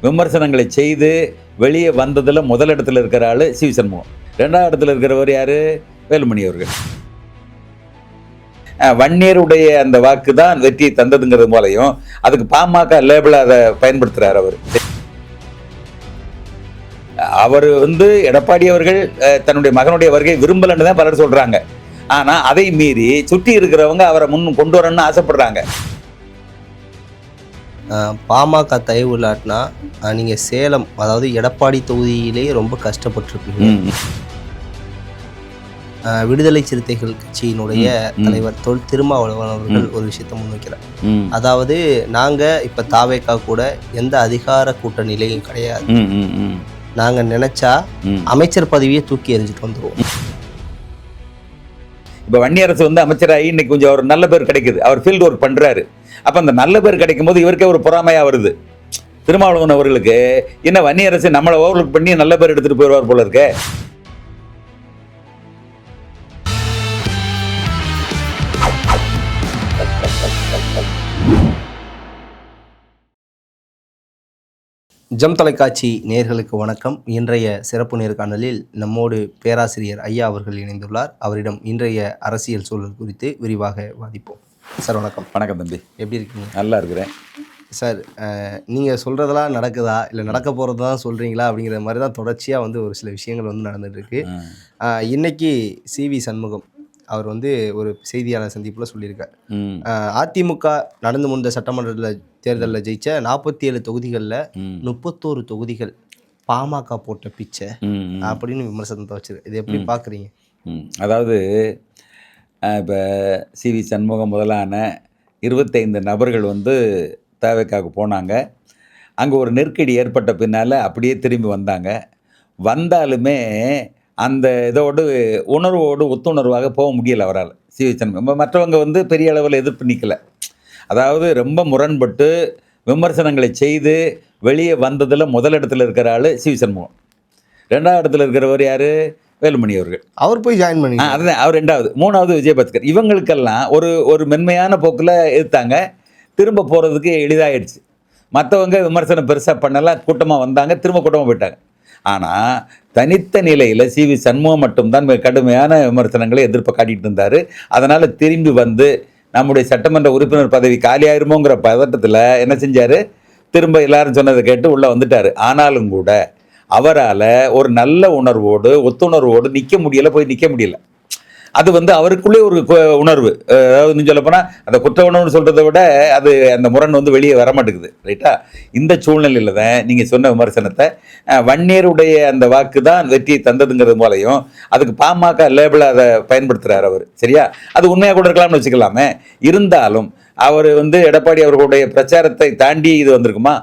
விமர்சனங்களை செய்து வெளியே வந்ததில் முதலிடத்தில் இருக்கிற ஆள் சி.வி. சண்முகம். 2வது இடத்துல இருக்கிறவர் யார்? வேலுமணி அவர்கள். வன்னியருடைய அந்த வாக்கு தான் வெற்றியை தந்ததுங்கிறது போலையும் அதுக்கு பாமக லேபிள் அதை பயன்படுத்துகிறார். அவர் எடப்பாடி அவர்கள் தன்னுடைய மகனுடைய வருகை விரும்பலன்னு தான் பலர் சொல்கிறாங்க. ஆனால் அதை மீறி சுற்றி இருக்கிறவங்க அவரை முன் கொண்டு வரணும்னு ஆசைப்படுறாங்க. பாமக தயவு இல்லாட்டினா நீங்கள் சேலம், அதாவது எடப்பாடி தொகுதியிலேயே ரொம்ப கஷ்டப்பட்டுருப்பீங்க. விடுதலை சிறுத்தைகள் கட்சியினுடைய தலைவர் தொல் திருமாவளவன் அவர்கள் ஒரு விஷயத்தை முன்வைக்கிறார். அதாவது நாங்கள் இப்போ தாவேக்கா கூட எந்த அதிகார கூட்டணியிலையும் கிடையாது, நாங்கள் நினைச்சா அமைச்சர் பதவியை தூக்கி எறிஞ்சிட்டு வந்துடுவோம். இப்போ வன்னியரசு அமைச்சராகி இன்னைக்கு கொஞ்சம் ஒரு நல்ல பேர் கிடைக்குது, அவர் ஃபீல்டு ஒர்க் பண்ணுறாரு. அப்போ அந்த நல்ல பேர் கிடைக்கும் போது இவருக்கே ஒரு பொறாமையாக வருது. திருமாவளவன் அவர்களுக்கு என்ன வன்னியரசு நம்மளை ஓவர்லுக் பண்ணி நல்ல பேர் எடுத்துகிட்டு போயிடுவார் போல இருக்க. ஜம் தொலைக்காட்சி நேயர்களுக்கு வணக்கம். இன்றைய சிறப்பு நேர்காணலில் நம்மோடு பேராசிரியர் ஐயா அவர்கள் இணைந்துள்ளார். அவரிடம் இன்றைய அரசியல் சூழல் குறித்து விரிவாக வாதிப்போம். சார் வணக்கம். வணக்கம் தம்பி, எப்படி இருக்கீங்க? நல்லா இருக்கிறேன் சார். நீங்கள் சொல்கிறதெல்லாம் நடக்குதா இல்லை நடக்க போகிறது தான் சொல்கிறீங்களா அப்படிங்கிற மாதிரி தான் தொடர்ச்சியாக ஒரு சில விஷயங்கள் நடந்துகிட்ருக்கு. இன்னைக்கு சி.வி. சண்முகம் அவர் ஒரு செய்தியாளர் சந்திப்பில் சொல்லியிருக்கார், அதிமுக நடந்து முடிந்த சட்டமன்ற தேர்தலில் ஜெயிச்ச 47 தொகுதிகளில் 31 தொகுதிகள் பாமக போட்ட பிச்சை அப்படின்னு விமர்சனத்தை வச்சிருக்கு. இது எப்படி பார்க்குறீங்க? அதாவது இப்போ சி.வி. சண்முகம் முதலான 25 நபர்கள் தேவைக்காக போனாங்க. அங்கே ஒரு நெருக்கடி ஏற்பட்ட பின்னால் அப்படியே திரும்பி வந்தாங்க. வந்தாலுமே அந்த இதோடு உணர்வோடு ஒத்துணர்வாக போக முடியலை அவரால். சி.வி. சண்முகம் மற்றவங்க பெரிய அளவில் எதிர்ப்பு நிற்கலை. அதாவது ரொம்ப முரண்பட்டு விமர்சனங்களை செய்து வெளியே வந்ததில் முதலிடத்தில் இருக்கிற ஆள் சி.வி. சண்முகம். 2வது இடத்துல இருக்கிறவர் யார்? வேலுமணி அவர்கள். அவர் போய் ஜாயின் பண்ணி அதுதான் அவர் 2வது. 3வது விஜயபாஸ்கர். இவங்களுக்கெல்லாம் ஒரு மென்மையான போக்கில் எடுத்தாங்க. திரும்ப போகிறதுக்கு எளிதாகிடுச்சு. மற்றவங்க விமர்சனம் பெருசாக பண்ணலாம், கூட்டமாக வந்தாங்க, திரும்ப கூட்டமாக போயிட்டாங்க. ஆனால் தனித்த நிலையில் சி.வி. சண்முகம் மட்டும்தான் கடுமையான விமர்சனங்களை எதிர்ப்பை காட்டிகிட்டு இருந்தார். அதனால் திரும்பி நம்முடைய சட்டமன்ற உறுப்பினர் பதவி காலியாயிருமோங்கிற பதட்டத்தில் என்ன செஞ்சார், திரும்ப எல்லாரும் சொன்னதை கேட்டு உள்ளே வந்துட்டார். ஆனாலும் கூட அவரால் ஒரு நல்ல உணர்வோடு ஒத்துணர்வோடு போய் நிற்க முடியல. அது அவருக்குள்ளே ஒரு உணர்வு, அதாவது சொல்லப்போனால் அந்த குற்ற உணர்வுன்னு சொல்கிறத விட அது அந்த முரண் வெளியே வரமாட்டேங்குது. ரைட்டா? இந்த சூழ்நிலையில் தான் நீங்கள் சொன்ன விமர்சனத்தை வன்னியருடைய அந்த வாக்கு தான் வெற்றியை தந்ததுங்கிறது போலையும் அதுக்கு பாமக லேபிள் அதை பயன்படுத்துகிறார் அவர். சரியா? அது உண்மையாக கூட இருக்கலாம்னு வச்சுக்கலாமே. இருந்தாலும் அவர் எடப்பாடி அவர்களுடைய பிரச்சாரத்தை தாண்டி இது வந்திருக்குமா?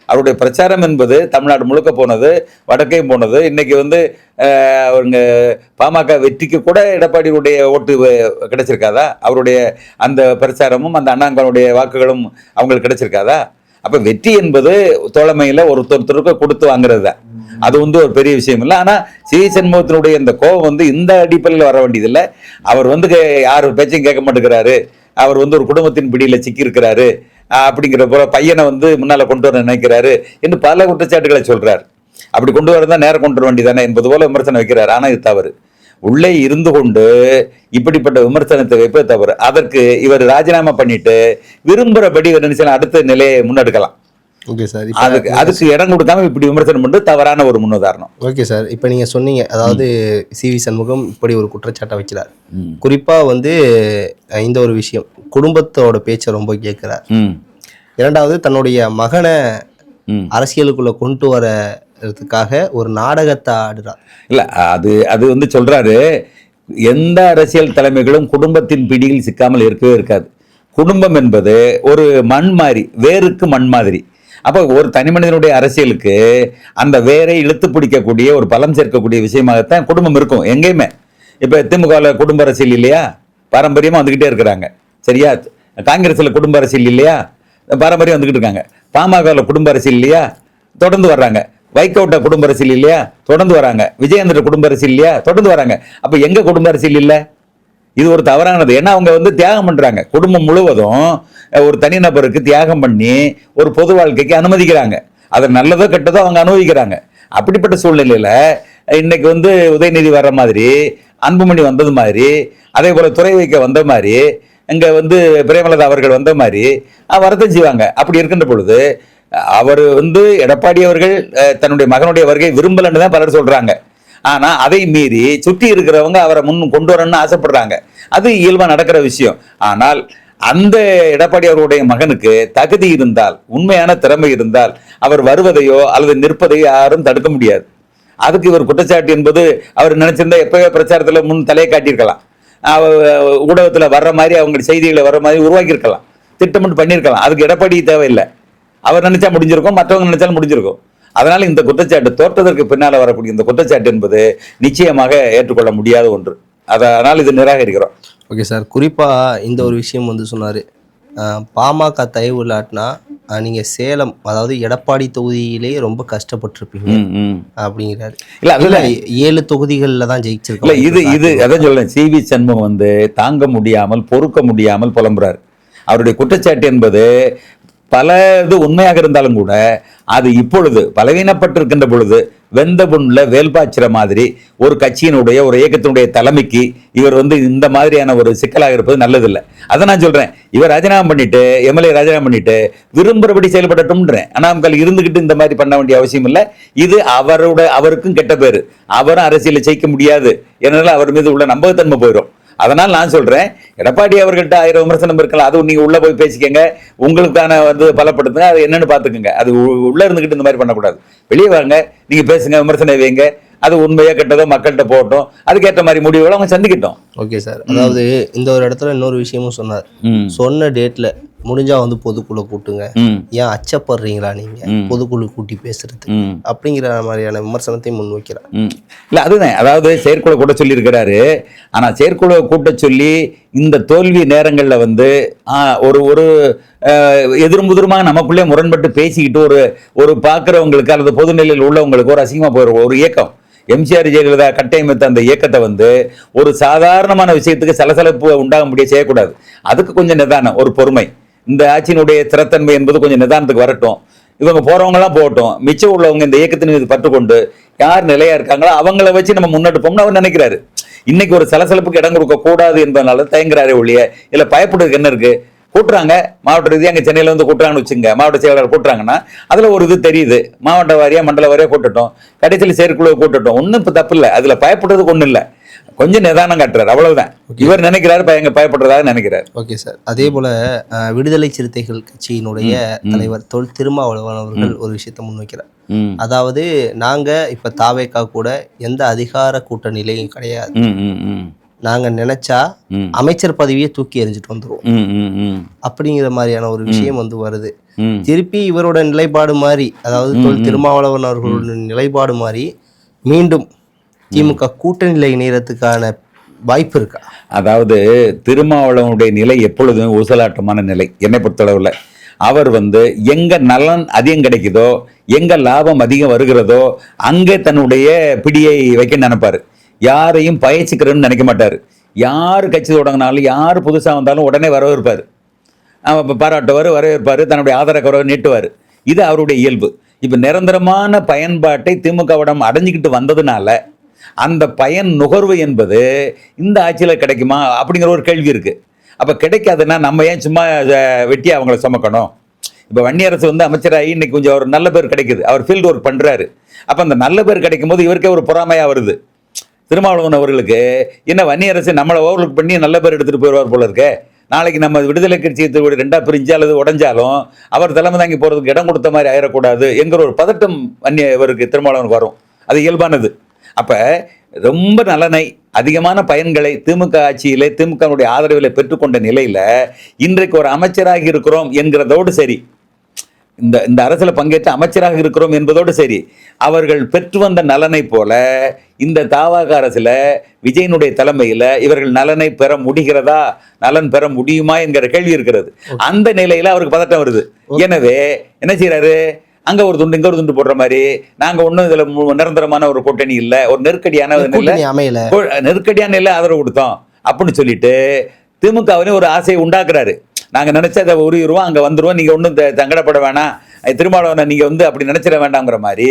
அவருடைய பிரச்சாரம் என்பது தமிழ்நாடு முழுக்க போனது, வடக்கையும் போனது. இன்றைக்கி அவங்க பாமக வெற்றிக்கு கூட எடப்பாடியுடைய ஓட்டு கிடைச்சிருக்காதா? அவருடைய அந்த பிரச்சாரமும் அந்த அண்ணாங்களுடைய வாக்குகளும் அவங்களுக்கு கிடைச்சிருக்காதா? அப்போ வெற்றி என்பது தோழமையில் ஒருத்தருக்கு கொடுத்து வாங்குறது தான். அது ஒரு பெரிய விஷயம் இல்லை. ஆனால் சி.வி. சண்முகத்தினுடைய இந்த கோபம் இந்த அடிப்படையில் வர வேண்டியதில்லை. அவர் யார் பேச்சையும் கேட்க மாட்டேங்கிறாரு, அவர் ஒரு குடும்பத்தின் பிடியில் சிக்கியிருக்கிறாரு அப்படிங்கிற போல பையனை முன்னால் கொண்டு வர நினைக்கிறாரு என்று பல குற்றச்சாட்டுகளை சொல்கிறார். அப்படி கொண்டு வரதான் நேரம் கொண்டு வர வேண்டியதானே என்பது போல விமர்சனம் வைக்கிறார். ஆனால் இது தவறு. உள்ளே இருந்து கொண்டு இப்படிப்பட்ட விமர்சனத்தை வைப்பது தவறு. அதற்கு இவர் ராஜினாமா பண்ணிட்டு விரும்புகிறபடி அடுத்த நிலையை முன்னெடுக்கலாம். Okay sir. அதுக்கு இடம் கொடுக்காம இப்படி விமர்சனம் பண்ணி தவறான ஒரு முன்னுதாரணம். Okay sir. இப்போ நீங்கள் சொன்னீங்க, அதாவது சி.வி. சண்முகம் இப்படி ஒரு குற்றச்சாட்டை வைக்கிறார். குறிப்பாக இந்த ஒரு விஷயம், குடும்பத்தோட பேச்சை ரொம்ப கேட்கிறார். 2வது தன்னுடைய மகனை அரசியலுக்குள்ள கொண்டு வரதுக்காக ஒரு நாடகத்தை ஆடுறார். இல்லை, அது சொல்றாரு, எந்த அரசியல் தலைமைகளும் குடும்பத்தின் பிடியில் சிக்காமல் இருக்கவே இருக்காது. குடும்பம் என்பது ஒரு மண் மாதிரி, வேருக்கு மண் மாதிரி. அப்போ ஒரு தனி மனிதனுடைய அரசியலுக்கு அந்த வேரை இழுத்து பிடிக்கக்கூடிய ஒரு பலம் சேர்க்கக்கூடிய விஷயமாகத்தான் குடும்பம் இருக்கும் எங்கேயுமே. இப்போ திமுகவில் குடும்ப அரசியல் இல்லையா? பாரம்பரியமாக வந்துக்கிட்டே இருக்கிறாங்க. சரியா? காங்கிரஸில் குடும்ப அரசியல் இல்லையா? பாரம்பரியம் வந்துக்கிட்டு இருக்காங்க. பாமகவில் குடும்ப அரசியல் இல்லையா? தொடர்ந்து வர்றாங்க. வைகோட்ட குடும்ப அரசியல் இல்லையா? தொடர்ந்து வராங்க. விஜயேந்திர குடும்ப அரசியல் இல்லையா? தொடர்ந்து வராங்க. அப்போ எங்க குடும்ப அரசியல் இல்லை? இது ஒரு தவறானது. ஏன்னா அவங்க தியாகம் பண்றாங்க. குடும்பம் முழுவதும் ஒரு தனிநபருக்கு தியாகம் பண்ணி ஒரு பொது வாழ்க்கைக்கு அனுமதிக்கிறாங்க. அது நல்லதோ கெட்டதோ அவங்க அனுபவிக்கிறாங்க. அப்படிப்பட்ட சூழ்நிலையில இன்னைக்கு வந்து உதயநிதி வர்ற மாதிரி, அன்புமணி வந்தது மாதிரி, அதே போல துறை வைக்க வந்த மாதிரி, இங்க வந்து பிரேமலதா அவர்கள் வந்த மாதிரி வரதான் செய்வாங்க. அப்படி இருக்கின்ற பொழுது அவர் வந்து எடப்பாடி அவர்கள் தன்னுடைய மகனுடைய வருகை விரும்பலன்னு தான் பலர் சொல்றாங்க. ஆனா அதை மீறி சுற்றி இருக்கிறவங்க அவரை முன் கொண்டு வரணும்னு ஆசைப்படுறாங்க. அது இயல்பா நடக்கிற விஷயம். ஆனால் அந்த எடப்பாடி அவருடைய மகனுக்கு தகுதி இருந்தால், உண்மையான திறமை இருந்தால், அவர் வருவதையோ அல்லது நிற்பதையோ யாரும் தடுக்க முடியாது. அதுக்கு இவர் குற்றச்சாட்டு என்பது அவர் நினைச்சிருந்தா எப்பவே பிரச்சாரத்துல முன் தலையை காட்டியிருக்கலாம். ஊடகத்துல வர்ற மாதிரி அவங்க செய்திகளை வர்ற மாதிரி உருவாக்கியிருக்கலாம், திட்டமிட்டு பண்ணியிருக்கலாம். அதுக்கு எடப்பாடி தேவையில்லை. அவர் நினைச்சா முடிஞ்சிருக்கும், மற்றவங்க நினைச்சாலும் முடிஞ்சிருக்கும். அதனால இந்த குற்றச்சாட்டு, தோற்றதற்கு பின்னால வரக்கூடிய இந்த குற்றச்சாட்டு என்பது நிச்சயமாக ஏற்றுக்கொள்ள முடியாத ஒன்று. அதனால் இது நிராகரிக்கிறோம். ஓகே சார், குறிப்பாக இந்த ஒரு விஷயம் வந்து சொன்னார், பாமக தயவு இல்லாட்டினா நீங்கள் சேலம், அதாவது எடப்பாடி தொகுதியிலே ரொம்ப கஷ்டப்பட்டிருப்பீங்க அப்படிங்கிறாரு. இல்லை அதில் 7 தொகுதிகளில் தான் ஜெயிச்சிருக்கோம். இல்லை இது அதான் சொல்றேன். சிவி சண்முகம் வந்து தாங்க முடியாமல், பொறுக்க முடியாமல் புலம்புறாரு. அவருடைய குற்றச்சாட்டு என்பது பல இது உண்மையாக இருந்தாலும் கூட அது இப்பொழுது பலவீனப்பட்டிருக்கின்ற பொழுது வெந்த புண்ணுல வேல்பாய்ச்சிற மாதிரி ஒரு கட்சியினுடைய ஒரு இயக்கத்தினுடைய தலைமைக்கு இவர் வந்து இந்த மாதிரியான ஒரு சிக்கலாக இருப்பது நல்லதில்லை. அதை நான் சொல்றேன். இவர் ராஜினாமா பண்ணிட்டு, எம்எல்ஏ ராஜினாமா பண்ணிட்டு விரும்புறபடி செயல்படட்டும்ன்றேன். அண்ணாமலை இருந்துகிட்டு இந்த மாதிரி பண்ண வேண்டிய அவசியம் இல்லை. இது அவருக்கும் கெட்ட பேரு. அவரும் அரசியலை ஜெயிக்க முடியாது. ஏன்னால அவர் மீது உள்ள நம்பகத்தன்மை போயிடும். அதனால் நான் சொல்றேன், எடப்பாடி அவர்கள்ட்ட 1000 விமர்சனம் இருக்கலாம். அது நீங்க உள்ள போய் பேசிக்கங்க, உங்களுக்கான வந்து பலப்படுத்துங்க, அது என்னன்னு பாத்துக்கோங்க. அது உள்ள இருந்துகிட்டு இந்த மாதிரி பண்ணக்கூடாது. வெளியே வாங்க, நீங்க பேசுங்க, விமர்சனம் வைங்க. அது உண்மையா கெட்டதோ மக்கள்கிட்ட போகட்டும், அதுக்கேற்ற மாதிரி முடிவுகளை அவங்க சந்திக்கட்டும். ஓகே சார், அதாவது இந்த ஒரு இடத்துல இன்னொரு விஷயமும் சொன்னார். சொன்ன டேட்ல முடிஞ்சா வந்து பொதுக்குழு கூட்டுங்க, ஏன் அச்சப்படுறீங்களா நீங்க பொதுக்குழு கூட்டி பேசுறது அப்படிங்கிற மாதிரியான விமர்சனத்தை முன் வைக்கிறார். இல்ல அதுதான், அதாவது செயற்குழு கூட்ட சொல்லி இருக்கிறாரு. ஆனா செயற்குழு கூட்ட சொல்லி இந்த தோல்வி நேரங்கள்ல வந்து ஒரு ஒரு எதிர்முதிரமாக நமக்குள்ளே முரண்பட்டு பேசிக்கிட்டு ஒரு பார்க்குறவங்களுக்கு அல்லது பொதுநிலையில் உள்ளவங்களுக்கு ஒரு அசிங்கமா போயிடும். ஒரு இயக்கம் எம்ஜிஆர் ஜெயலலிதா கட்டமைத்த அந்த இயக்கத்தை வந்து ஒரு சாதாரணமான விஷயத்துக்கு சலசலப்பு உண்டாக முடிய செய்யக்கூடாது. அதுக்கு கொஞ்சம் நிதானம், ஒரு பொறுமை. இந்த ஆட்சியினுடைய திறத்தன்மை என்பது கொஞ்சம் நிதானத்துக்கு வரட்டும். இவங்க போறவங்கலாம் போகட்டும். மிச்சம் உள்ளவங்க இந்த இயக்கத்தின் மீது பற்றுக்கொண்டு யார் நிலையா இருக்காங்களோ அவங்கள வச்சு நம்ம முன்னெடுப்போம்னு அவர் நினைக்கிறாரு. இன்னைக்கு ஒரு சலசலப்புக்கு இடம் கொடுக்க கூடாது என்பதனால தயங்குறாரே ஒழிய இல்ல பயப்படுறதுக்கு என்ன இருக்கு? கூட்டுறாங்க மாவட்ட ரீதியாக அங்கே சென்னையில் வந்து கூட்டுறாங்கன்னு வச்சுங்க, மாவட்ட செயலாளர் கூட்டுறாங்கன்னா அதில் ஒரு இது தெரியுது, மாவட்ட வாரியாக மண்டல வாரியாக கூட்டட்டும், கடைசியில் செயற்குழுவை கூட்டட்டும், ஒன்றும் இப்போ தப்பு இல்லை. அதில் பயப்படுறதுக்கு ஒன்றும் இல்லை. கொஞ்சம் நிதானம் காட்டுறாரு, அவ்வளவுதான். இவர் நினைக்கிறாரு பயப்படுறதாக நினைக்கிறார். ஓகே சார், அதே போல விடுதலை சிறுத்தைகள் கட்சியினுடைய தலைவர் தொல் திருமாவளவன் அவர்கள் ஒரு விஷயத்தை முன்வைக்கிறார். அதாவது நாங்க இப்ப தாவேகா கூட எந்த அதிகார கூட்டணியிலையும் கிடையாது, நாங்க நினைச்சா அமைச்சர் பதவியை தூக்கி எறிஞ்சிட்டு வந்துருவோம் அப்படிங்கிற மாதிரியான ஒரு விஷயம் வந்து வருது. திருப்பி இவரோட நிலைப்பாடு மாதிரி, அதாவது தொல் திருமாவளவன் அவர்களோட நிலைப்பாடு மாதிரி மீண்டும் திமுக கூட்டணியில் இணையறதுக்கான வாய்ப்பு இருக்கா? அதாவது திருமாவளவனுடைய நிலை எப்பொழுதுமே ஊசலாட்டமான நிலை. என்னை பொறுத்தளவில் அவர் வந்து எங்க நலன் அதிகம் கிடைக்குதோ, எங்க லாபம் அதிகம் வருகிறதோ அங்கே தன்னுடைய பிடியை வைக்க நினைப்பாரு. யாரையும் பயச்சிக்கிறன்னு நினைக்க மாட்டார். யார் கட்சி தொடங்கினாலும், யார் புதுசாக வந்தாலும் உடனே வரவேற்பார், பாராட்டுவார், வரவேற்பார், தன்னுடைய ஆதரவு நீட்டுவார். இது அவருடைய இயல்பு. இப்போ நிரந்தரமான பயன்பாட்டை திமுகவிடம் அடைஞ்சிக்கிட்டு வந்ததுனால அந்த பயன் நுகர்வு என்பது இந்த ஆட்சியில் கிடைக்குமா அப்படிங்கிற ஒரு கேள்வி இருக்கு. அப்போ கிடைக்காதுன்னா நம்ம ஏன் சும்மா வெட்டி அவங்கள சுமக்கணும்? இப்போ வன்னியரசு வந்து அமைச்சராகி இன்னைக்கு கொஞ்சம் ஒரு நல்ல பேர் கிடைக்குது, அவர் ஃபீல்டு ஒர்க் பண்ணுறாரு. அப்போ அந்த நல்ல பேர் கிடைக்கும் போது இவருக்கே ஒரு பொறாமையாக வருது. திருமாவளவன் அவர்களுக்கு என்ன வன்னியரசு நம்மளை ஓவர்லுக் பண்ணி நல்ல பேர் எடுத்துகிட்டு போயிடுவார் போல இருக்கு. நாளைக்கு நம்ம விடுதலை கட்சியை 2 பிரிஞ்சு அல்லது உடஞ்சாலும் அவர் தலைமை தாங்கி போகிறதுக்கு இடம் கொடுத்த மாதிரி ஆயிடக்கூடாது என்கிற ஒரு பதட்டம் இவருக்கு திருமாவளவனுக்கு வரும். அது இயல்பானது. அப்போ ரொம்ப நலனை, அதிகமான பயன்களை திமுக ஆட்சியிலே திமுகவுடைய ஆதரவில் பெற்றுக்கொண்ட நிலையில் இன்றைக்கு ஒரு அமைச்சராக இருக்கிறோம் என்கிறதோடு சரி, இந்த அரசில் பங்கேற்ற அமைச்சராக இருக்கிறோம் என்பதோடு சரி, அவர்கள் பெற்று வந்த நலனை போல இந்த தாவாக அரசில் விஜயனுடைய தலைமையில் இவர்கள் நலனை பெற முடிகிறதா, நலன் பெற முடியுமா என்கிற கேள்வி இருக்கிறது. அந்த நிலையில் அவருக்கு பதட்டம் வருது. எனவே என்ன செய்யறாரு? அங்க ஒரு துண்டு இங்க ஒரு துண்டு போடுற மாதிரி, நாங்க ஒன்றும் இதுல நிரந்தரமான ஒரு கூட்டணி இல்லை, ஒரு நெருக்கடியான நிலை ஆதரவு கொடுத்தோம் அப்படின்னு சொல்லிட்டு திமுகவிலே ஒரு ஆசையை உண்டாக்குறாரு. நாங்கள் நினச்சா அதை உருவிடுவோம், அங்கே வந்துடுவோம், நீங்கள் ஒன்றும் சங்கடப்பட வேணாம், திருமாவளவனை நீங்கள் வந்து அப்படி நினச்சிட வேண்டாங்கிற மாதிரி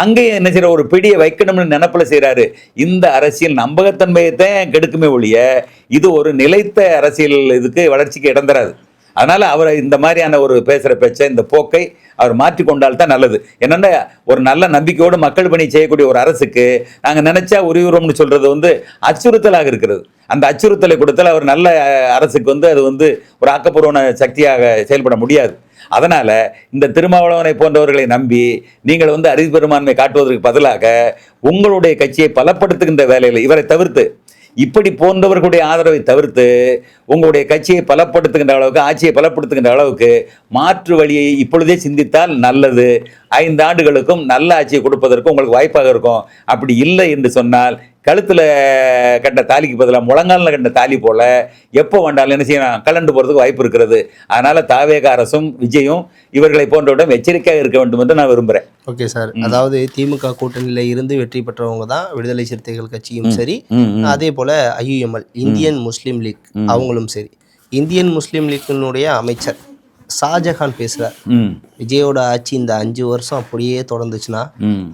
அங்கேயும் என்ன செய்கிற ஒரு பிடியை வைக்கணும்னு நினப்பில் செய்கிறாரு. இந்த அரசியல் நம்பகத்தன்மையை தான் கெடுக்குமே ஒழிய இது ஒரு நிலைத்த அரசியல் இதுக்கு வளர்ச்சிக்கு இடம் தராது. அதனால் அவரை இந்த மாதிரியான ஒரு பேசுகிற பேச்சை, இந்த போக்கை அவர் மாற்றிக்கொண்டால் தான் நல்லது. என்னென்னா ஒரு நல்ல நம்பிக்கையோடு மக்கள் பணி செய்யக்கூடிய ஒரு அரசுக்கு நாங்கள் நினச்சா உரிவுறோம்னு சொல்கிறது வந்து அச்சுறுத்தலாக இருக்கிறது. அந்த அச்சுறுத்தலை கொடுத்தால் அவர் நல்ல அரசுக்கு வந்து அது வந்து ஒரு ஆக்கப்பூர்வமான சக்தியாக செயல்பட முடியாது. அதனால் இந்த திருமாவளவனை போன்றவர்களை நம்பி நீங்கள் வந்து அறிவு பெரும்பான்மை காட்டுவதற்கு பதிலாக உங்களுடைய கட்சியை பலப்படுத்துகின்ற வேலையில் இவரை தவிர்த்து, இப்படி போன்றவர்களுடைய ஆதரவை தவிர்த்து உங்களுடைய கட்சியை பலப்படுத்துகின்ற அளவுக்கு, ஆட்சியை பலப்படுத்துகின்ற அளவுக்கு மாற்று வழியை இப்பொழுதே சிந்தித்தால் நல்லது. 5 ஆண்டுகளுக்கும் நல்ல ஆட்சியை கொடுப்பதற்கு உங்களுக்கு வாய்ப்பாக இருக்கும். அப்படி இல்லை என்று சொன்னால் கழுத்தில் கட்ட தாலிக்கு பதிலாக முழங்காலில் கட்ட தாலி போல எப்போ வேண்டாலும் என்ன செய்யணும், கலண்டு போகிறதுக்கு வாய்ப்பு இருக்கிறது. அதனால் தாவேக அரசும் விஜயும் இவர்களை போன்றவிடம் எச்சரிக்கையாக இருக்க வேண்டும் என்று நான் விரும்புகிறேன். Okay sir. அதாவது திமுக கூட்டணியில் இருந்து வெற்றி பெற்றவங்க தான் விடுதலை சிறுத்தைகள் கட்சியும் சரி, அதே போல் IUML இந்தியன் முஸ்லீம் லீக் அவங்களும் சரி. இந்தியன் முஸ்லீம் லீக்கினுடைய அமைச்சர் ஷாஜஹான் பேசுகிறார், விஜயோட ஆட்சி இந்த 5 வருஷம் அப்படியே தொடர்ந்துச்சுன்னா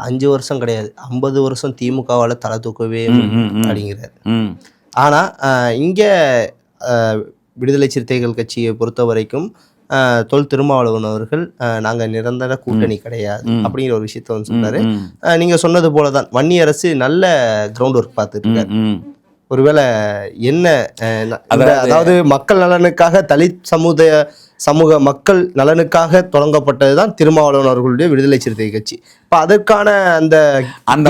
5 வருஷம் கிடையாது 50 வருஷம் திமுகவால் தலை தூக்கவே அப்படிங்கிறார். ஆனால் இங்கே விடுதலை சிறுத்தைகள் கட்சியை பொறுத்த வரைக்கும் தொல் திருமாவளவன் அவர்கள் நாங்கள் நிரந்தர கூட்டணி கிடையாது அப்படிங்கிற ஒரு விஷயத்த வந்து சொன்னார். நீங்கள் சொன்னது போல தான் வன்னி அரசு நல்ல கிரவுண்ட் ஒர்க் பார்த்துட்டு இருக்காரு. ஒருவேளை என்ன அதாவது மக்கள் நலனுக்காக தலித் சமூக மக்கள் நலனுக்காக தொடங்கப்பட்டது தான் திருமாவளவன் அவர்களுடைய விடுதலை சிறுத்தை கட்சி. இப்போ அதற்கான அந்த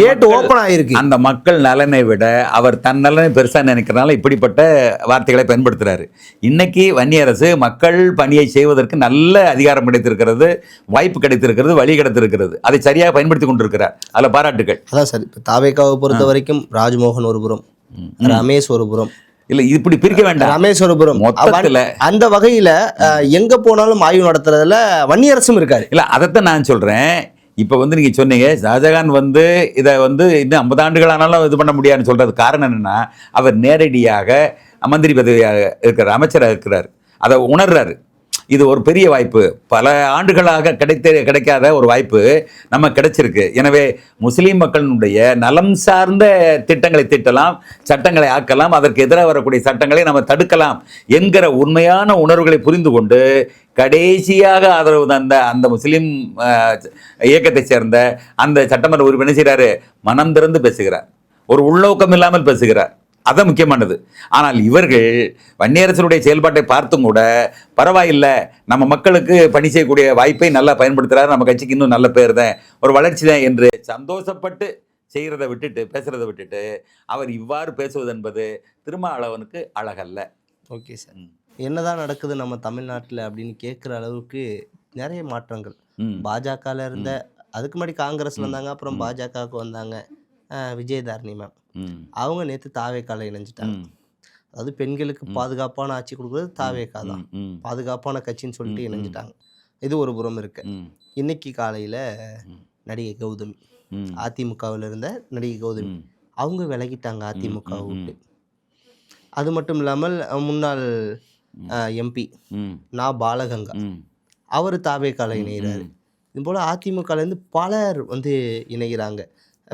கேட் ஓப்பன் ஆகிருக்கு. அந்த மக்கள் நலனை விட அவர் தன் நலனை பெருசாக நினைக்கிறனால இப்படிப்பட்ட வார்த்தைகளை பயன்படுத்துகிறாரு. இன்னைக்கு வன்னி அரசு மக்கள் பணியை செய்வதற்கு நல்ல அதிகாரம் கிடைத்திருக்கிறது, வாய்ப்பு கிடைத்திருக்கிறது, வழி கிடைத்திருக்கிறது. அதை சரியாக பயன்படுத்தி கொண்டிருக்கிறார். அதில் பாராட்டுகள். அதான் சார். இப்போ தாவேகாவை பொறுத்த வரைக்கும் ராஜ்மோகன் ஒரு புறம், ரமேஷ் ஒரு புறம், இல்ல இப்படி பிரிக்க வேண்டாம், ராமேஸ்வரபுரம் மொத்தத்துல அந்த வகையில எங்க போனாலும் ஆய்வு நடத்துறதுல வன்னி அரசும் இருக்காரு. இல்ல அதைத்தான் நான் சொல்றேன். இப்ப வந்து நீங்க சொன்னீங்க ஷாஜகான் வந்து இதை வந்து இன்னும் 50 ஆண்டுகள் ஆனாலும் இது பண்ண முடியாதுன்னு சொல்றது காரணம் என்னன்னா, அவர் நேரடியாக மந்திரி பதவியாக இருக்கிற அமைச்சராக இருக்கிறார், அதை உணர்றாரு. இது ஒரு பெரிய வாய்ப்பு, பல ஆண்டுகளாக கிடைக்காத ஒரு வாய்ப்பு நம்ம கிடைச்சிருக்கு. எனவே முஸ்லீம் மக்களினுடைய நலம் சார்ந்த திட்டங்களை தீட்டலாம், சட்டங்களை ஆக்கலாம், அதற்கு எதிராக வரக்கூடிய சட்டங்களை நம்ம தடுக்கலாம் என்கிற உண்மையான உணர்வுகளை புரிந்து கொண்டு கடைசியாக ஆதரவு தந்த அந்த முஸ்லீம் இயக்கத்தை சேர்ந்த அந்த சட்டமன்ற உறுப்பினர் செய்கிறாரு, மனம் திறந்து பேசுகிறார், ஒரு உள்நோக்கம் இல்லாமல் பேசுகிறார். அதான் முக்கியமானது. ஆனால் இவர்கள் வன்னியரசனுடைய செயல்பாட்டை பார்த்தும் கூட பரவாயில்லை, நம்ம மக்களுக்கு பணி செய்யக்கூடிய வாய்ப்பை நல்லா பயன்படுத்துகிறார், நம்ம கட்சிக்கு இன்னும் நல்ல பேர் தான், ஒரு வளர்ச்சி தான் என்று சந்தோஷப்பட்டு செய்கிறத விட்டுட்டு பேசுகிறத விட்டுட்டு அவர் இவ்வாறு பேசுவது என்பது திருமாவளவனுக்கு அழகல்ல. Okay sir. என்னதான் நடக்குது நம்ம தமிழ்நாட்டில் அப்படின்னு கேட்குற அளவுக்கு நிறைய மாற்றங்கள் பாஜகவில் இருந்த, அதுக்கு முன்னாடி காங்கிரஸில் வந்தாங்க, அப்புறம் பாஜகவுக்கு வந்தாங்க விஜயதாரணி மேம், அவங்க நேற்று தாவேக்கால இணைஞ்சிட்டாங்க. அதாவது பெண்களுக்கு பாதுகாப்பான ஆட்சி கொடுக்குறது தாவேக்கா தான், பாதுகாப்பான கட்சின்னு சொல்லிட்டு இணைஞ்சிட்டாங்க. இது ஒரு புறம் இருக்கு. இன்னைக்கு காலையில் நடிகை கௌதமி, அதிமுகவில் இருந்த நடிகை கௌதமி அவங்க விலகிட்டாங்க அதிமுக விட்டு. அது மட்டும் இல்லாமல் முன்னாள் MP நான் பாலகங்கா அவர் தாவேக்கால இணைகிறாரு. இது போல் அதிமுகலேருந்து பலர் வந்து இணைகிறாங்க.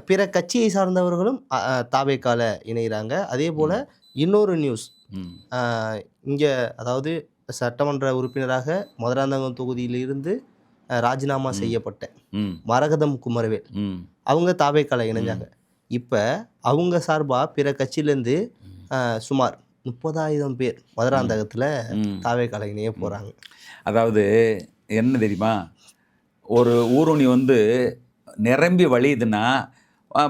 பிற கட்சியை சார்ந்தவர்களும் தாவேக்கால இணைகிறாங்க. அதே போல் இன்னொரு நியூஸ், இங்கே அதாவது சட்டமன்ற உறுப்பினராக மதுராந்தகம் தொகுதியிலிருந்து ராஜினாமா செய்யப்பட்ட மரகதம் குமரவேல் அவங்க தாவேக்கால இணைஞ்சாங்க. இப்போ அவங்க சார்பாக பிற கட்சியிலேருந்து சுமார் 30,000 பேர் மதுராந்தகத்தில் தாவேக்கால இணைய போகிறாங்க. அதாவது என்ன தெரியுமா, ஒரு ஊருணி வந்து நிரம்பி வழியுதுன்னா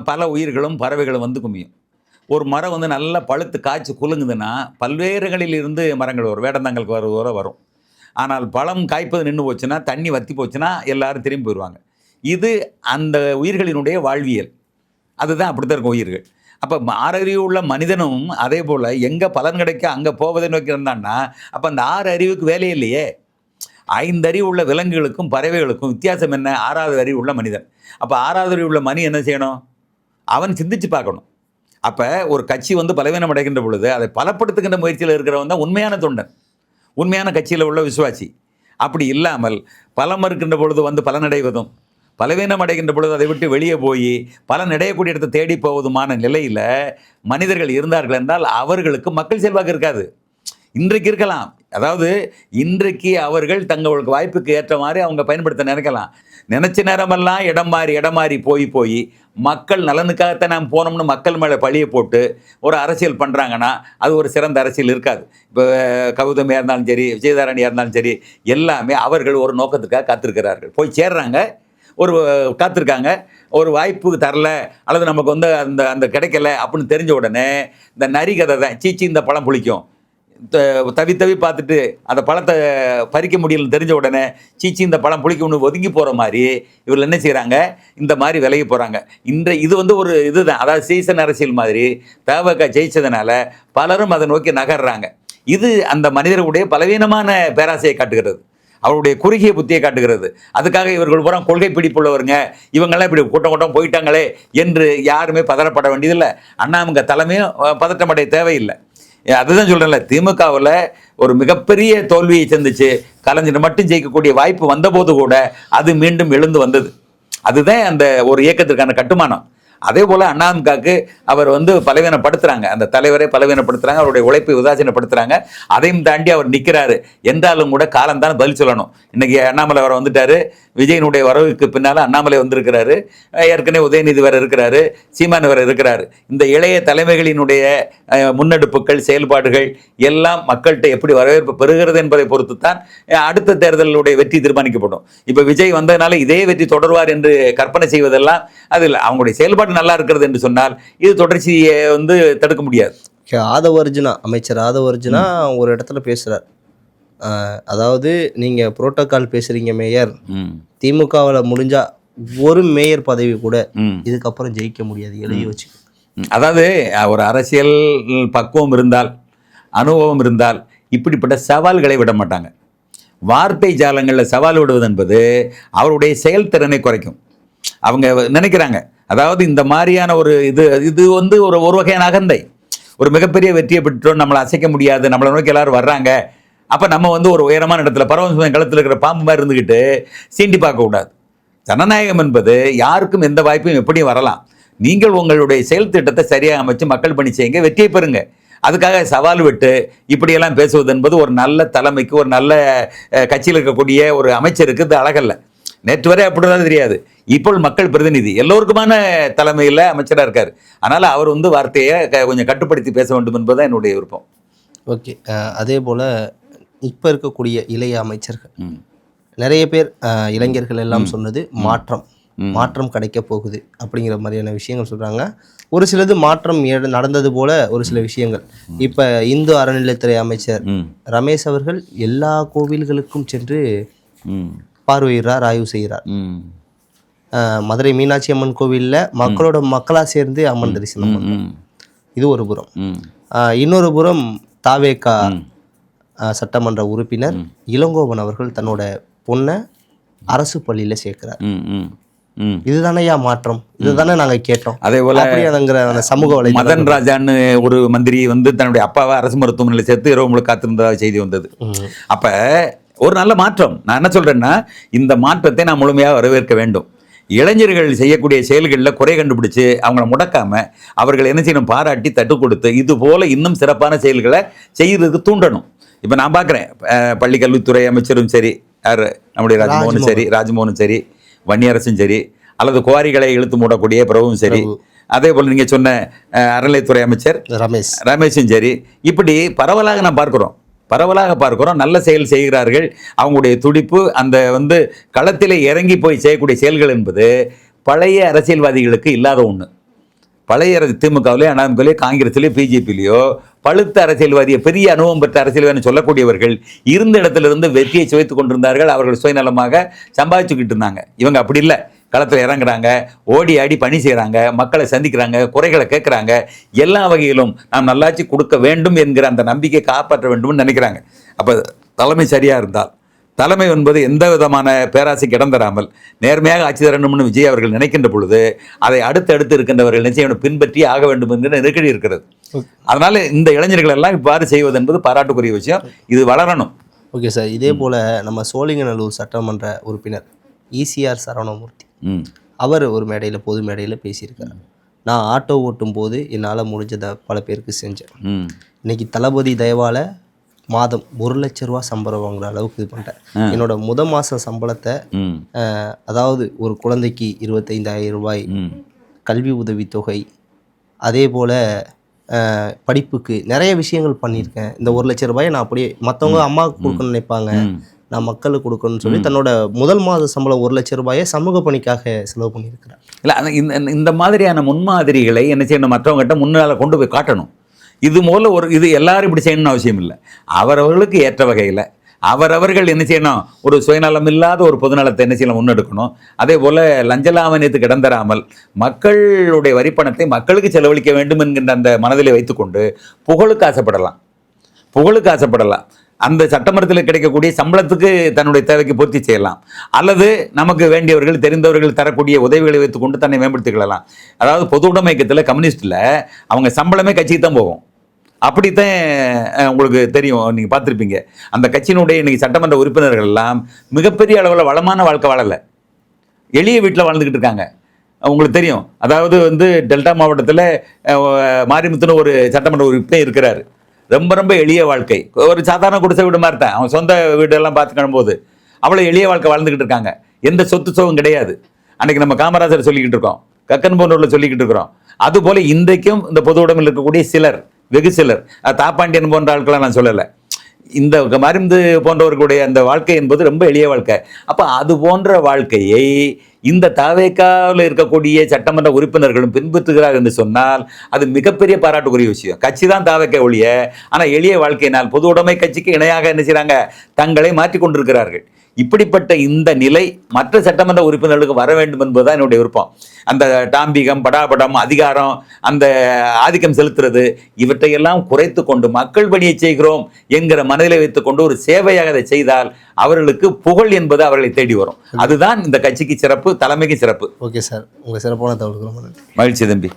பல உயிர்களும் பறவைகளும் வந்து குமியும். ஒரு மரம் வந்து நல்லா பழுத்து காய்ச்சி குலுங்குதுன்னா பல்வேறுகளில் இருந்து மரங்கள் வரும், வேடந்தாங்களுக்கு வரும். ஆனால் பழம் காய்ப்பது நின்று போச்சுன்னா, தண்ணி வற்றி போச்சுன்னா எல்லாரும் திரும்பி போயிடுவாங்க. இது அந்த உயிர்களினுடைய வாழ்வியல், அதுதான் அப்படித்தான் இருக்கும் உயிர்கள். அப்போ 6 அறிவு உள்ள மனிதனும் அதே போல் எங்கே பலன் கிடைக்க அங்கே போவதை நோக்கி இருந்தான்னா, அப்போ அந்த 6 அறிவுக்கு வேலையே இல்லையே. 5 அறிவு உள்ள விலங்குகளுக்கும் பறவைகளுக்கும் வித்தியாசம் என்ன? 6வது அறிவு உள்ள மனிதன். அப்போ 6வது அறிவு உள்ள மணி என்ன செய்யணும்? அவன் சிந்திச்சு பார்க்கணும். அப்போ ஒரு கட்சி வந்து பலவீனம் அடைகின்ற பொழுது அதை பலப்படுத்துகின்ற முயற்சியில் இருக்கிறவன் தான் உண்மையான தொண்டன். உண்மையான கட்சியில் உள்ள விசுவாசி. அப்படி இல்லாமல் பலம் இருக்கின்ற பொழுது வந்து பலனடைவதும், பலவீனம் அடைகின்ற பொழுது அதை விட்டு வெளியே போய் பலன் அடையக்கூடிய இடத்தை தேடி போவதுமான நிலையில் மனிதர்கள் இருந்தார்கள் என்றால் அவர்களுக்கு மக்கள் செல்வாக்கு இருக்காது. இன்றைக்கு இருக்கலாம். அதாவது இன்றைக்கு அவர்கள் தங்களுக்கு வாய்ப்புக்கு ஏற்ற மாதிரி அவங்க பயன்படுத்த நினைக்கலாம். நினச்ச நேரமெல்லாம் இடம் மாறி போய் மக்கள் நலனுக்காகத்தான் நாம் போனோம்னு மக்கள் மேலே பழியை போட்டு ஒரு அரசியல் பண்ணுறாங்கன்னா அது ஒரு சிறந்த அரசியல் இருக்காது. இப்போ கௌதமியாக இருந்தாலும் சரி, விஜயதாரணியாக இருந்தாலும் சரி, எல்லாமே அவர்கள் ஒரு நோக்கத்துக்காக காத்திருக்கிறார்கள். போய் சேர்றாங்க, ஒரு காத்திருக்காங்க, ஒரு வாய்ப்பு தரல அல்லது நமக்கு வந்து அந்த அந்த கிடைக்கல அப்படின்னு தெரிஞ்ச உடனே இந்த நரி கதை தான், சீச்சி இந்த பழம் புளிக்கும், தவி பார்த்துட்டு அந்த பழத்தை பறிக்க முடியலன்னு தெரிஞ்ச உடனே சீச்சி இந்த பழம் புளிக்கும்னு ஒதுங்கி போகிற மாதிரி இவர்கள் என்ன செய்கிறாங்க, இந்த மாதிரி விலகி போகிறாங்க. இது வந்து ஒரு இதுதான், அதாவது சீசன் அரசியல் மாதிரி தவக ஜெயிச்சதுனால பலரும் அதை நோக்கி நகர்றாங்க. இது அந்த மனிதர்களுடைய பலவீனமான பேராசையை காட்டுகிறது, அவருடைய குறுகிய புத்தியை காட்டுகிறது. அதுக்காக இவர்கள் பூரா கொள்கை பிடிப்புள்ளவருங்க, இவங்கெல்லாம் இப்படி கூட்டம் போயிட்டாங்களே என்று யாருமே பதறப்பட வேண்டியதில்லை. அண்ணாமங்க தலைமையும் பதட்டமடைய தேவையில்லை. அதுதான் சொல்கிறேன்ல, திமுகவில் ஒரு மிகப்பெரிய தோல்வியை சந்திச்சு கலைஞர் மட்டும் ஜெயிக்கக்கூடிய வாய்ப்பு வந்தபோது கூட அது மீண்டும் எழுந்து வந்தது. அதுதான் அந்த ஒரு இயக்கத்திற்கான கட்டுமானம். அதே போல் அண்ணாமகாவுக்கு அவர் வந்து பலவீனப்படுத்துகிறாங்க, அந்த தலைவரை பலவீனப்படுத்துகிறாங்க, அவருடைய உழைப்பை உதாசீனப்படுத்துகிறாங்க. அதையும் தாண்டி அவர் நிற்கிறாரு என்றாலும் கூட காலம்தான் பதில் சொல்லணும். இன்றைக்கி அண்ணாமலை வர வந்துட்டார், விஜயனுடைய வரவுக்கு பின்னால் அண்ணாமலை வந்திருக்கிறாரு, ஏற்கனவே உதயநிதி வேறு இருக்கிறாரு, சீமான் வேறு இருக்கிறாரு. இந்த இளைய தலைமைகளினுடைய முன்னெடுப்புகள் செயல்பாடுகள் எல்லாம் மக்கள்கிட்ட எப்படி வரவேற்பு பெறுகிறது என்பதை பொறுத்து தான் அடுத்த தேர்தலுடைய வெற்றி தீர்மானிக்கப்படும். இப்போ விஜய் வந்ததுனால இதே வெற்றி தொடர்வார் என்று கற்பனை செய்வதெல்லாம் அது இல்லை. அவங்களுடைய செயல்பாடு நல்லா இருக்கிறது என்று சொன்னால் இது தொடர்ச்சியை வந்து தடுக்க முடியாது. அமைச்சர் ஆதவர்ஜுனா ஒரு இடத்துல பேசுகிறார், அதாவது நீங்கள் புரோட்டோகால் பேசுகிறீங்க மேயர், திமுகவில் முடிஞ்சா ஒரு மேயர் பதவி கூட இதுக்கப்புறம் ஜெயிக்க முடியாது, எழுதி வச்சு. அதாவது ஒரு அரசியல் பக்குவம் இருந்தால், அனுபவம் இருந்தால் இப்படிப்பட்ட சவால்களை விட மாட்டாங்க. வார்த்தை ஜாலங்களில் சவால் விடுவது என்பது அவருடைய செயல்திறனை குறைக்கும். அவங்க நினைக்கிறாங்க, அதாவது இந்த மாதிரியான ஒரு இது வந்து ஒரு வகையான அகந்தை. ஒரு மிகப்பெரிய வெற்றியை பெற்றோம், நம்மளை அசைக்க முடியாது, நம்மளை நோக்கி எல்லாரும் வர்றாங்க, அப்போ நம்ம வந்து ஒரு உயரமான இடத்துல பரவசம் களத்தில் இருக்கிற பாம்பு மாதிரி இருந்துக்கிட்டு சீண்டி பார்க்கக்கூடாது. ஜனநாயகம் என்பது யாருக்கும் எந்த வாய்ப்பும் எப்படியும் வரலாம். நீங்கள் உங்களுடைய செயல் திட்டத்தை சரியாக அமைச்சு மக்கள் பணி செய்யுங்க, வெற்றியை பெறுங்க. அதுக்காக சவால் விட்டு இப்படியெல்லாம் பேசுவது என்பது ஒரு நல்ல தலைமைக்கு, ஒரு நல்ல கட்சியில் இருக்கக்கூடிய ஒரு அமைச்சருக்கு இது அழகல்ல. நேற்று வரை அப்படிதான் தெரியாது, இப்போ மக்கள் பிரதிநிதி எல்லோருக்குமான தலைமையில் அமைச்சராக இருக்கார். அதனால் அவர் வந்து வார்த்தையை கொஞ்சம் கட்டுப்படுத்தி பேச வேண்டும் என்பதுதான் என்னுடைய விருப்பம். ஓகே, அதே போல் இப்போ இருக்கக்கூடிய இளைய அமைச்சர்கள் நிறைய பேர், இளைஞர்கள் எல்லாம் சொன்னது மாற்றம் கிடைக்க போகுது அப்படிங்கிற மாதிரியான விஷயங்கள் சொல்கிறாங்க. ஒரு சிலது மாற்றம் நடந்தது போல ஒரு சில விஷயங்கள். இப்போ இந்து அறநிலையத்துறை அமைச்சர் ரமேஷ் அவர்கள் எல்லா கோவில்களுக்கும் சென்று பார்வையிடுறார், ஆய்வு செய்கிறார். மதுரை மீனாட்சி அம்மன் கோவிலில் மக்களாக சேர்ந்து அம்மன் தரிசனம் பண்ணுறோம். இது ஒரு புறம். இன்னொரு புறம் தாவேகா சட்டமன்ற உறுப்பினர் இளங்கோவன் அவர்கள் தன்னோட பொண்ணை அரசு பள்ளியில் சேர்க்கிறார். இதுதானே மாற்றம், இதுதானே நாங்கள் கேட்டோம். அதே போல அப்படிங்கிற சமூக வலை மதன் ராஜான்னு ஒரு மந்திரி வந்து தன்னுடைய அப்பாவை அரசு மருத்துவமனையில் சேர்த்து இரவு முழு காத்திருந்ததாக செய்தி வந்தது. அப்போ ஒரு நல்ல மாற்றம். நான் என்ன சொல்கிறேன்னா, இந்த மாற்றத்தை நான் முழுமையாக வரவேற்க வேண்டும். இளைஞர்கள் செய்யக்கூடிய செயல்களில் குறை கண்டுபிடிச்சு அவங்கள முடக்காமல் அவர்கள் என்ன செய்யணும், பாராட்டி தட்டு கொடுத்து இது போல் இன்னும் சிறப்பான செயல்களை செய்கிறதுக்கு தூண்டணும். இப்போ நான் பார்க்குறேன், பள்ளி கல்வித்துறை அமைச்சரும் சரி, யார் நம்முடைய ராஜ்மோகனும் சரி, வன்னியரசும் சரி, அல்லது குவாரிகளை இழுத்து மூடக்கூடிய பிரபுவும் சரி, அதே போல் நீங்கள் சொன்ன அறநிலையத்துறை அமைச்சர் ரமேஷும் சரி, இப்படி பரவலாக பார்க்குறோம். நல்ல செயல் செய்கிறார்கள். அவங்களுடைய துடிப்பு, அந்த வந்து களத்திலே இறங்கி போய் செய்யக்கூடிய செயல்கள் என்பது பழைய அரசியல்வாதிகளுக்கு இல்லாத ஒன்று. பழைய திமுகவிலே, அண்ணாமலையோ, காங்கிரஸ்லையோ, பிஜேபியிலையோ பழுத்த அரசியல்வாதியை, பெரிய அனுபவம் பெற்ற அரசியல்வாதி சொல்லக்கூடியவர்கள் இருந்த இடத்திலிருந்து வெற்றியை சுவைத்து கொண்டிருந்தார்கள். அவர்கள் சுயநலமாக சம்பாதிச்சுக்கிட்டு இருந்தாங்க. இவங்க அப்படி இல்லை, களத்தில் இறங்குறாங்க, ஓடி ஆடி பணி செய்கிறாங்க, மக்களை சந்திக்கிறாங்க, குறைகளை கேட்குறாங்க. எல்லா வகையிலும் நாம் நல்லாட்சி கொடுக்க வேண்டும் என்கிற அந்த நம்பிக்கையை காப்பாற்ற வேண்டும்னு நினைக்கிறாங்க. அப்போ தலைமை சரியாக இருந்தால், தலைமை என்பது எந்த விதமான பேராசைக்கு இடம் தராமல் நேர்மையாக ஆட்சி தரணும்னு விஜய் அவர்கள் நினைக்கின்ற பொழுது அதை அடுத்து இருக்கின்றவர்கள் நிச்சயம் பின்பற்றி ஆக வேண்டும் என்கிற நெருக்கடி இருக்கிறது. அதனால் இந்த இளைஞர்கள் எல்லாம் இவ்வாறு செய்வது என்பது பாராட்டுக்குரிய விஷயம். இது வளரணும். Okay sir. இதே போல் நம்ம சோழிங்கநல்லூர் சட்டமன்ற உறுப்பினர் ஈசிஆர் சரவணமூர்த்தி ம் அவர் ஒரு மேடையில் பொது மேடையில் பேசியிருக்காரு. நான் ஆட்டோ ஓட்டும் போது என்னால் முடிஞ்சதை பல பேருக்கு செஞ்சேன். ம் இன்னைக்கு தளபதி தயவால மாதம் 1,00,000 ரூபா சம்பளம் வாங்குற அளவுக்கு இது பண்ணிட்டேன். என்னோட மாத சம்பளத்தை ம் அதாவது ஒரு குழந்தைக்கு 25,000 ரூபாய் ம் கல்வி உதவித்தொகை, அதே போல் படிப்புக்கு நிறைய விஷயங்கள் பண்ணியிருக்கேன். இந்த 1,00,000 ரூபாயை நான் அப்படியே மற்றவங்க அம்மாவுக்கு கொடுக்கணும்னு நினைப்பாங்க, நான் மக்களுக்கு கொடுக்கணும்னு சொல்லி தன்னோட முதல் மாத சம்பளம் 1,00,000 ரூபாயை சமூக பணிக்காக செலவு பண்ணியிருக்கிறார். இல்லை இந்த மாதிரியான முன்மாதிரிகளை என்ன செய்யணும், மற்றவங்ககிட்ட முன்னால் கொண்டு போய் காட்டணும். இது மூலம் இது எல்லாரும் இப்படி செய்யணும்னு அவசியம் இல்லை. அவரவர்களுக்கு ஏற்ற வகையில் அவரவர்கள் என்ன செய்யணும், ஒரு சுயநலம் இல்லாத ஒரு பொதுநலத்தை என்ன செய்யலாம் முன்னெடுக்கணும். அதே போல் லஞ்சலாமணியத்துக்கு இடம் தராமல் மக்களுடைய வரிப்பணத்தை மக்களுக்கு செலவழிக்க வேண்டும் என்கின்ற அந்த மனதிலே வைத்துக்கொண்டு புகழுக்கு ஆசைப்படலாம். அந்த சட்டமன்றத்தில் கிடைக்கக்கூடிய சம்பளத்துக்கு தன்னுடைய தேவைக்கு பூர்த்தி செய்யலாம், அல்லது நமக்கு வேண்டியவர்கள் தெரிந்தவர்கள் தரக்கூடிய உதவிகளை வைத்துக்கொண்டு தன்னை மேம்படுத்திக் அதாவது பொது உடைமை இயக்கத்தில் கம்யூனிஸ்டில் அவங்க சம்பளமே கட்சிக்கு தான் போகும். அப்படித்தான் உங்களுக்கு தெரியும், நீங்கள் பார்த்துருப்பீங்க. அந்த கட்சியினுடைய இன்றைக்கி சட்டமன்ற உறுப்பினர்கள் எல்லாம் மிகப்பெரிய அளவில் வளமான வாழ்க்கை வாழலை, எளிய வீட்டில் வாழ்ந்துக்கிட்டு இருக்காங்க. உங்களுக்கு தெரியும், அதாவது டெல்டா மாவட்டத்தில் மாரிமுத்துன்னு ஒரு சட்டமன்ற உறுப்பினர் இருக்கிறார். ரொம்ப எளிய வாழ்க்கை, ஒரு சாதாரண குடிசை வீடு மாதிரி தான். அவன் சொந்த வீடெல்லாம் பார்த்துக்கணும் போது அவ்வளோ எளிய வாழ்க்கை வாழ்ந்துக்கிட்டு இருக்காங்க. எந்த சொத்து சோகம் கிடையாது. அன்றைக்கி நம்ம காமராஜர் சொல்லிக்கிட்டு இருக்கோம், கக்கன் போன்றவர்கள் சொல்லிக்கிட்டு இருக்கிறோம். அதுபோல் இன்றைக்கும் இந்த பொது உடைமையில் இருக்கக்கூடிய சிலர், வெகு சிலர், தாப்பாண்டியன் போன்ற ஆட்களாக நான் சொல்லலை, இந்த மருந்து போன்றவர்களுடைய அந்த வாழ்க்கை என்பது ரொம்ப எளிய வாழ்க்கை. அப்போ அது போன்ற வாழ்க்கையை இந்த தாவேக்காவில் இருக்கக்கூடிய சட்டமன்ற உறுப்பினர்களும் பின்பற்றுகிறார் என்று சொன்னால் அது மிகப்பெரிய பாராட்டுக்குரிய விஷயம். கட்சி தான் தாவேக்கா ஒழிய, ஆனால் எளிய வாழ்க்கையினால் பொது உடைமை கட்சிக்கு இணையாக என்ன செய்கிறாங்க, தங்களை மாற்றிக்கொண்டிருக்கிறார்கள். இப்படிப்பட்ட இந்த நிலை மற்ற சட்டமன்ற உறுப்பினர்களுக்கு வர வேண்டும் என்பதுதான் என்னுடைய விருப்பம். அந்த டாம்பிகம், படாபடம், அதிகாரம், அந்த ஆதிக்கம் செலுத்துறது, இவற்றையெல்லாம் குறைத்து கொண்டு மக்கள் பணியை செய்கிறோம் என்கிற மனதிலே வைத்துக்கொண்டு ஒரு சேவையாக அதை செய்தால் அவர்களுக்கு புகழ் என்பது அவர்களை தேடி வரும். அதுதான் இந்த கட்சிக்கு சிறப்பு, தலைமைக்கு சிறப்பு. ஓகே சார், உங்கள் சிறப்பான தகவல்கள் மகிழ்ச்சி தம்பி.